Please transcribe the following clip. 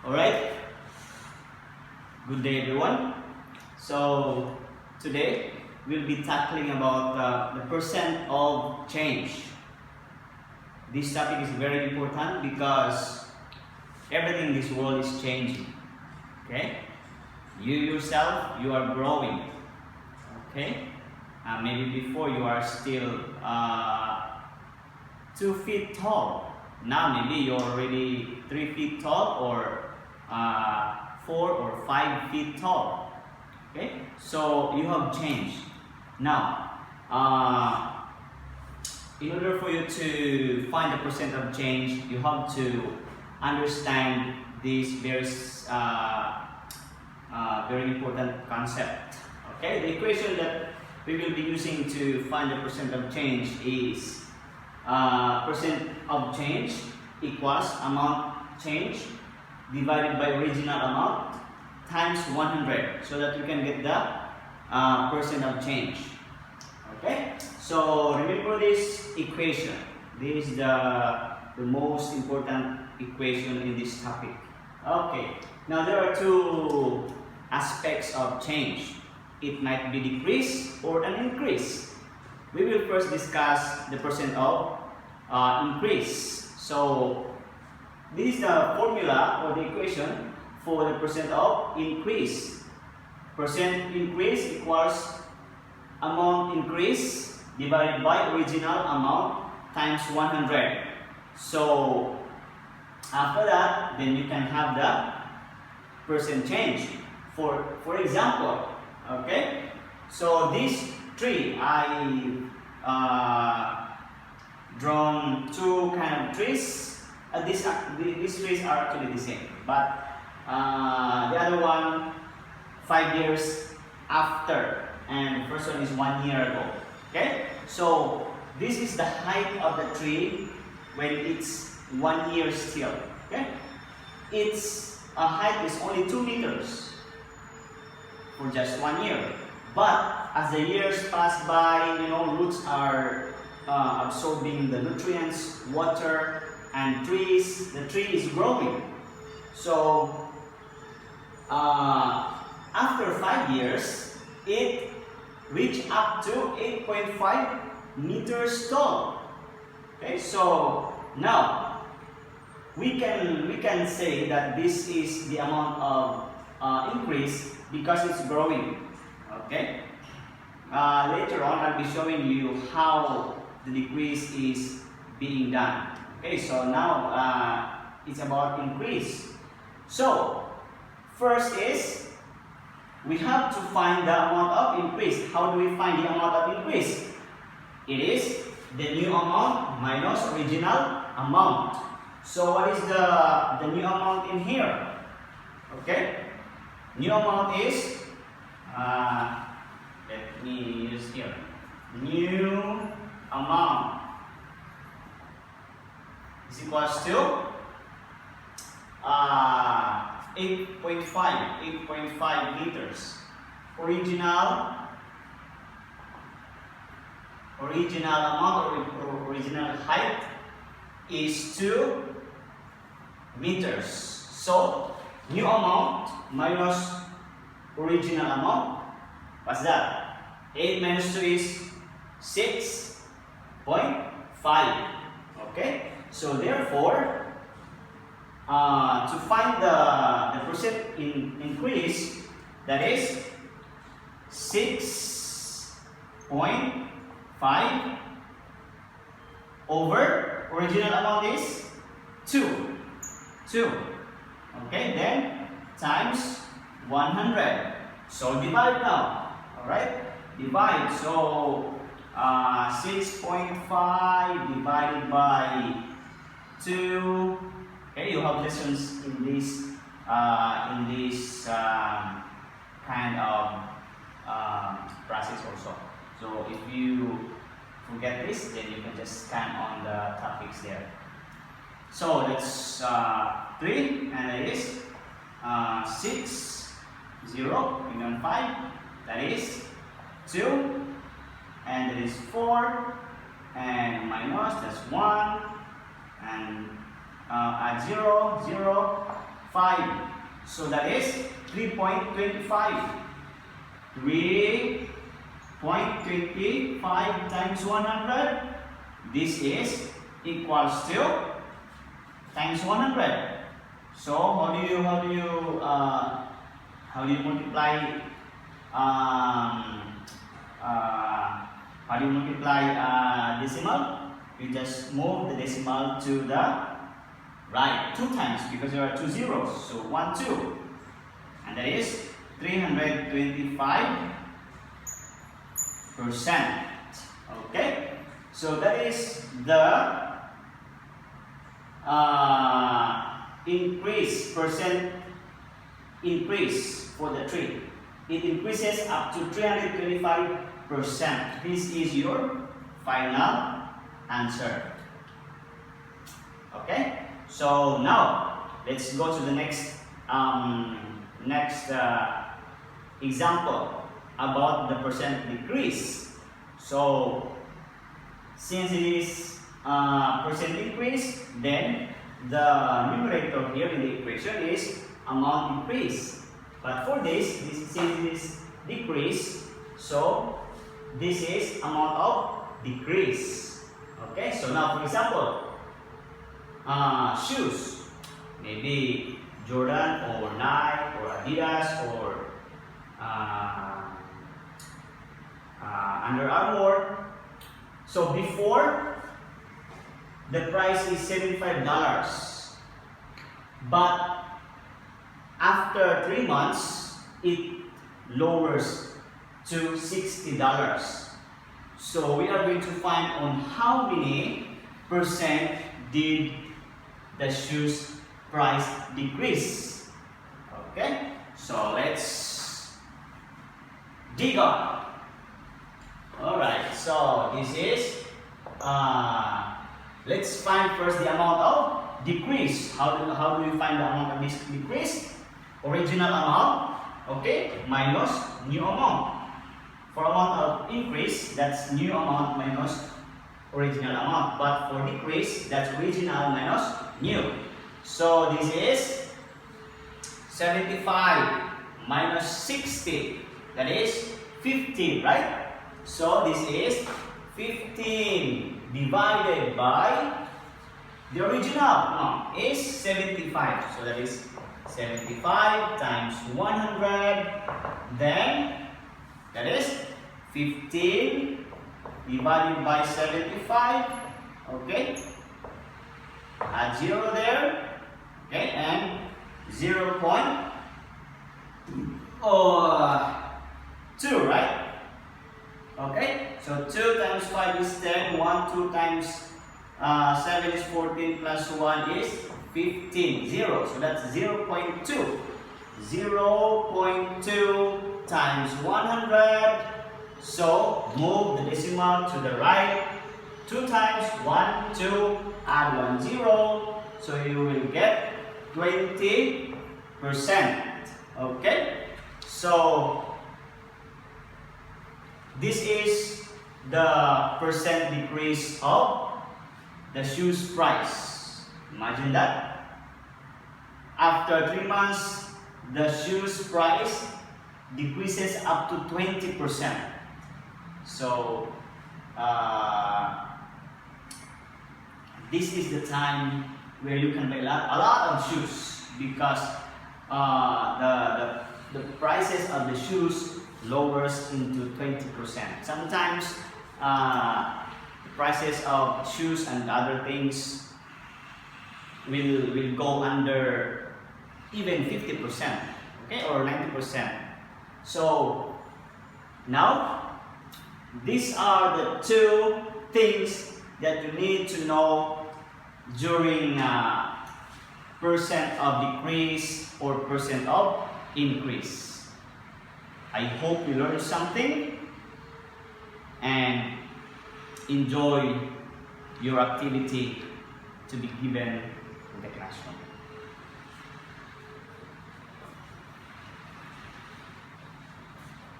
Alright, good day everyone. So today we'll be tackling about the percent of change. This topic is very important because everything in this world is changing. Okay, you yourself, you are growing. Okay, maybe before you are still 2 feet tall. Now maybe you're already 3 feet tall or 4 or 5 feet tall. Okay, so you have changed. Now, in order for you to find the percent of change, you have to understand this very important concept. Okay, the equation that we will be using to find the percent of change is percent of change equals amount change divided by original amount times 100, so that you can get the percent of change. Okay, so remember this equation. This is the most important equation in this topic. Okay, now there are two aspects of change. It might be decrease or an increase. We will first discuss the percent of increase. So this is the formula or the equation for the percent of increase. Percent increase equals amount increase divided by original amount times 100. So after that, then you can have the percent change. For example, okay, so this tree, I drawn two kind of trees. These trees are actually the same, but the other one 5 years after, and the first one is 1 year ago. Okay, so this is the height of the tree when it's 1 year still. Okay, its height is only 2 meters for just 1 year. But as the years pass by, roots are absorbing the nutrients, water, and the tree is growing. So after 5 years, it reached up to 8.5 meters tall. Okay, so now we can say that this is the amount of increase because it's growing. Okay, later on I'll be showing you how the decrease is being done. Okay, so now it's about increase. So first is we have to find the amount of increase. How do we find the amount of increase? It is the new amount minus original amount. So what is the new amount in here? Okay, new amount is let me use here. New amount is equals to 8.5 meters. Original amount or original height is 2 meters. So new amount minus original amount, what's that? 8 minus 2 is 6.5. Okay, so therefore to find the percent increase, that is 6.5 over original amount is 2. Okay, then times 100. So divide now. Alright, divide. So 6.5 divided by 2. Okay, you have lessons in this kind of process also. So if you forget this, then you can just scan on the topics there. So that's 3, and that is 6, 0, and 5, that is 2, and that is 4, and minus, that's 1, and add 0, 0, So that is 3.25. 3.25 times 100. This is equals to times 100. So how do you multiply decimal? You just move the decimal to the right 2 times because there are 2 zeros. So 1, 2, and that is 325%. Okay, so that is the percent increase for the tree. It increases up to 325%. This is your final answer. Okay, so now let's go to the next example about the percent decrease. So since it is percent increase, then the numerator here in the equation is amount increase. But for this since it is decrease, so this is amount of decrease. Okay, so now for example, shoes, maybe Jordan or Nike or Adidas or Under Armour. So before, the price is $75, but after 3 months it lowers to $60. So we are going to find on how many percent did the shoes price decrease. Okay, so let's dig on. Alright, so this is let's find first the amount of decrease. How do we find the amount of this decrease? Original amount, okay, minus new amount. For amount of increase, that's new amount minus original amount. But for decrease, that's original minus new. So this is 75 minus 60. That is 15, right? So this is 15 divided by the original amount is 75. So that is 75 times 100. Then that is 15 divided by 75. Okay. Add 0 there. Okay, and 0.2, right? Okay, so 2 times 5 is 10, 2 times 7 is 14, plus 1 is 15, 0. So that's 0.2. 0.2 times 100. So move the decimal to the right. 2 times 1, 2, add 1, 0. So you will get 20%. Okay, so this is the percent decrease of the shoes price. Imagine that. After 3 months, the shoes price decreases up to 20%. So this is the time where you can buy a lot of shoes, because the prices of the shoes lowers into 20%. Sometimes the prices of shoes and other things will go under even 50%, okay, or 90%. So now these are the 2 things that you need to know during percent of decrease or percent of increase. I hope you learned something and enjoy your activity to be given in the classroom.